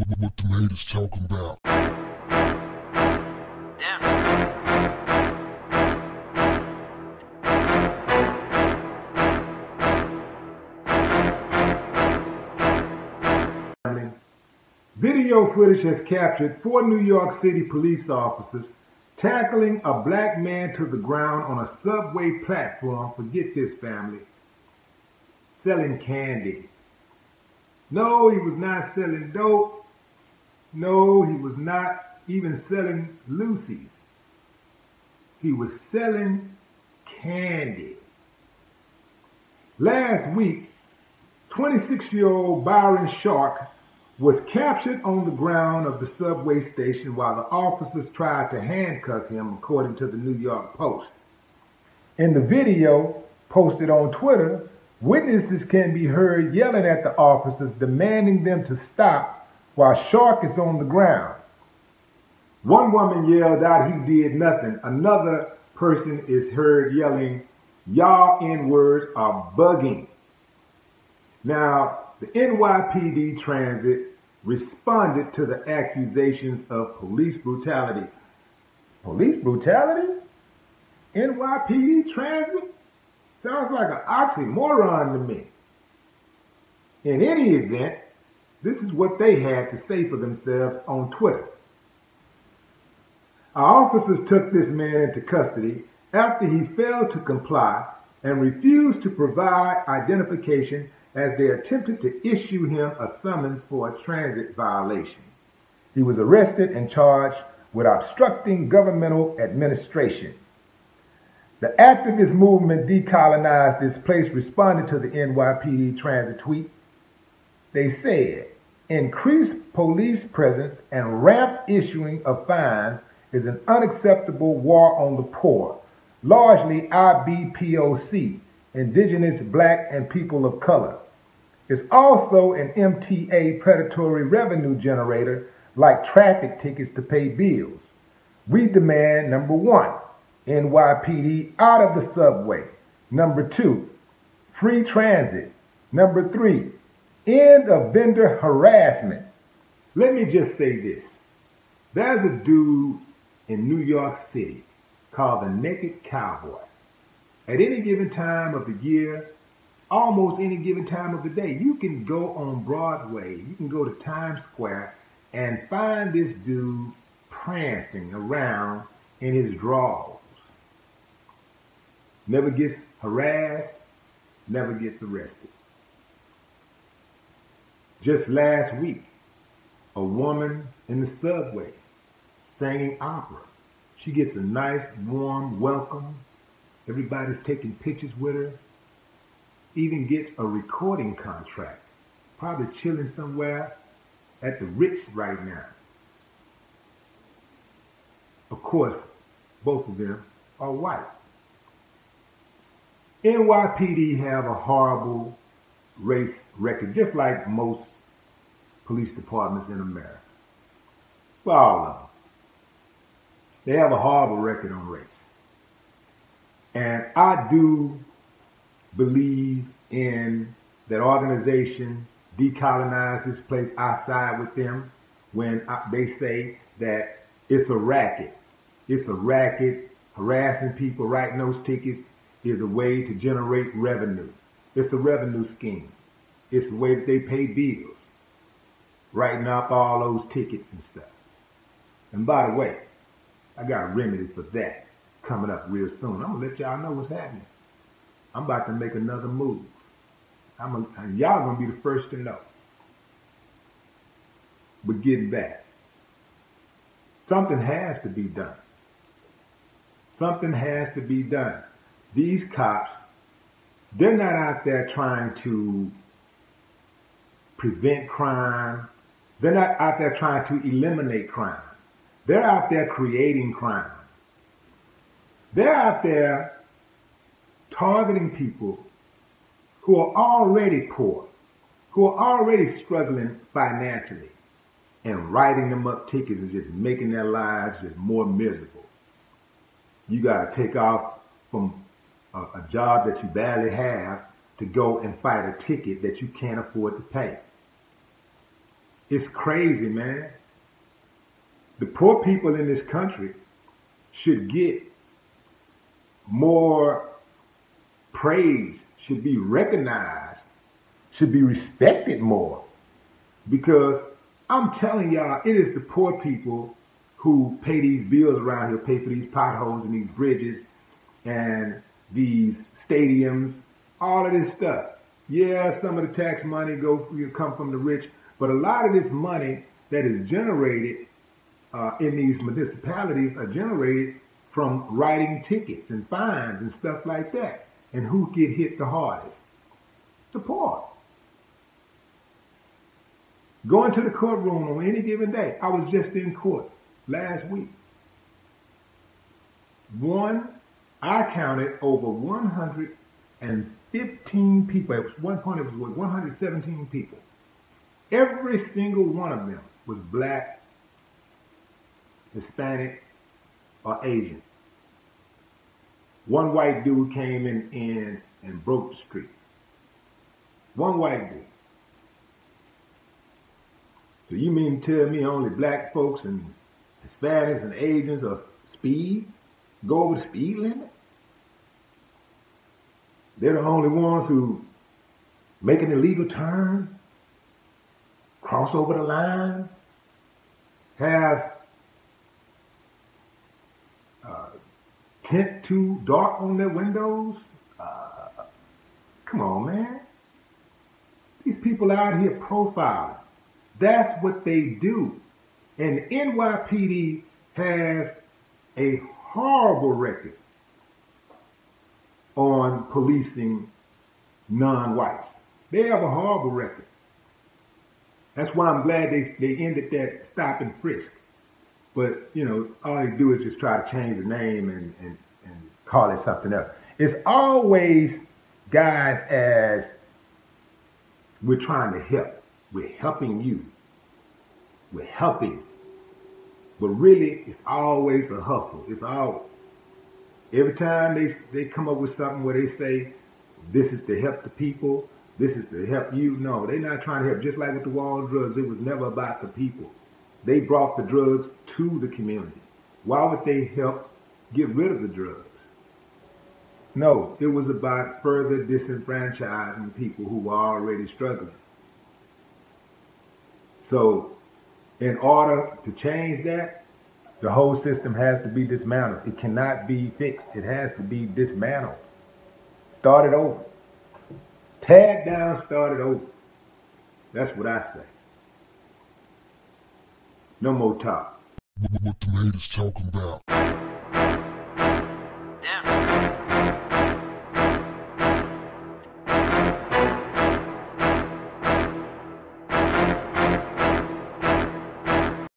What the haters talking about? Video footage has captured 4 New York City police officers tackling a black man to the ground on a subway platform, forget this family, selling candy. No, he was not selling dope. No, he was not even selling Lucy's. He was selling candy. Last week, 26-year-old Byron Shark was captured on the ground of the subway station while the officers tried to handcuff him, according to the New York Post. In the video posted on Twitter, witnesses can be heard yelling at the officers, demanding them to stop while Shark is on the ground. One woman yelled out he did nothing. Another person is heard yelling, "Y'all N-words are bugging." Now, the NYPD Transit responded to the accusations of police brutality. Police brutality? NYPD Transit? Sounds like an oxymoron to me. In any event, this is what they had to say for themselves on Twitter. Our officers took this man into custody after he failed to comply and refused to provide identification as they attempted to issue him a summons for a transit violation. He was arrested and charged with obstructing governmental administration. The activist movement Decolonize This Place responded to the NYPD Transit tweet. They said, increased police presence and ramped issuing of fines is an unacceptable war on the poor, largely IBPOC, Indigenous, Black, and people of color. It's also an MTA predatory revenue generator like traffic tickets to pay bills. We demand, number 1, NYPD out of the subway. Number 2, free transit. Number 3, end of vendor harassment. Let me just say this. There's a dude in New York City called the Naked Cowboy. At any given time of the year, almost any given time of the day, you can go on Broadway, you can go to Times Square and find this dude prancing around in his drawers. Never gets harassed, never gets arrested. Just last week, a woman in the subway singing opera. She gets a nice, warm welcome. Everybody's taking pictures with her. Even gets a recording contract. Probably chilling somewhere at the Ritz right now. Of course, both of them are white. NYPD have a horrible race record, just like most police departments in America. For all of them. They have a horrible record on race. And I do believe in that organization, Decolonize This Place. I side with them when they say that it's a racket. It's a racket. Harassing people, writing those tickets is a way to generate revenue. It's a revenue scheme. It's the way that they pay bills. Writing up all those tickets and stuff. And by the way, I got a remedy for that coming up real soon. I'm going to let y'all know what's happening. I'm about to make another move. And y'all going to be the first to know. But getting back. Something has to be done. Something has to be done. These cops, they're not out there trying to prevent crime. They're not out there trying to eliminate crime. They're out there creating crime. They're out there targeting people who are already poor, who are already struggling financially, and writing them up tickets and just making their lives just more miserable. You got to take off from a job that you barely have to go and fight a ticket that you can't afford to pay. It's crazy, man. The poor people in this country should get more praise, should be recognized, should be respected more. Because I'm telling y'all, it is the poor people who pay these bills around here, pay for these potholes and these bridges and these stadiums, all of this stuff. Yeah, some of the tax money come from the rich, but a lot of this money that is generated in these municipalities are generated from writing tickets and fines and stuff like that. And who get hit the hardest? The poor. Going to the courtroom on any given day. I was just in court last week. I counted over 115 people. At one point it was 117 people. Every single one of them was black, Hispanic, or Asian. One white dude came in and broke the street. One white dude. So you mean to tell me only black folks and Hispanics and Asians are go over the speed limit? They're the only ones who make an illegal turn, cross over the line, have tint too dark on their windows. Come on, man. These people out here profiling. That's what they do. And NYPD has a horrible record on policing non-whites. They have a horrible record. That's why I'm glad they ended that stop and frisk. But, you know, all they do is just try to change the name and call it something else. It's always guys as we're trying to help. We're helping you. We're helping. But really, it's always a hustle. It's all. Every time they come up with something where they say, this is to help the people, this is to help you. No, they're not trying to help. Just like with the war on drugs, it was never about the people. They brought the drugs to the community. Why would they help get rid of the drugs? No, it was about further disenfranchising people who were already struggling. So, in order to change that, the whole system has to be dismantled. It cannot be fixed. It has to be dismantled. Start it over. Tear it down, start it over. That's what I say. No more talk. What the haters talking about?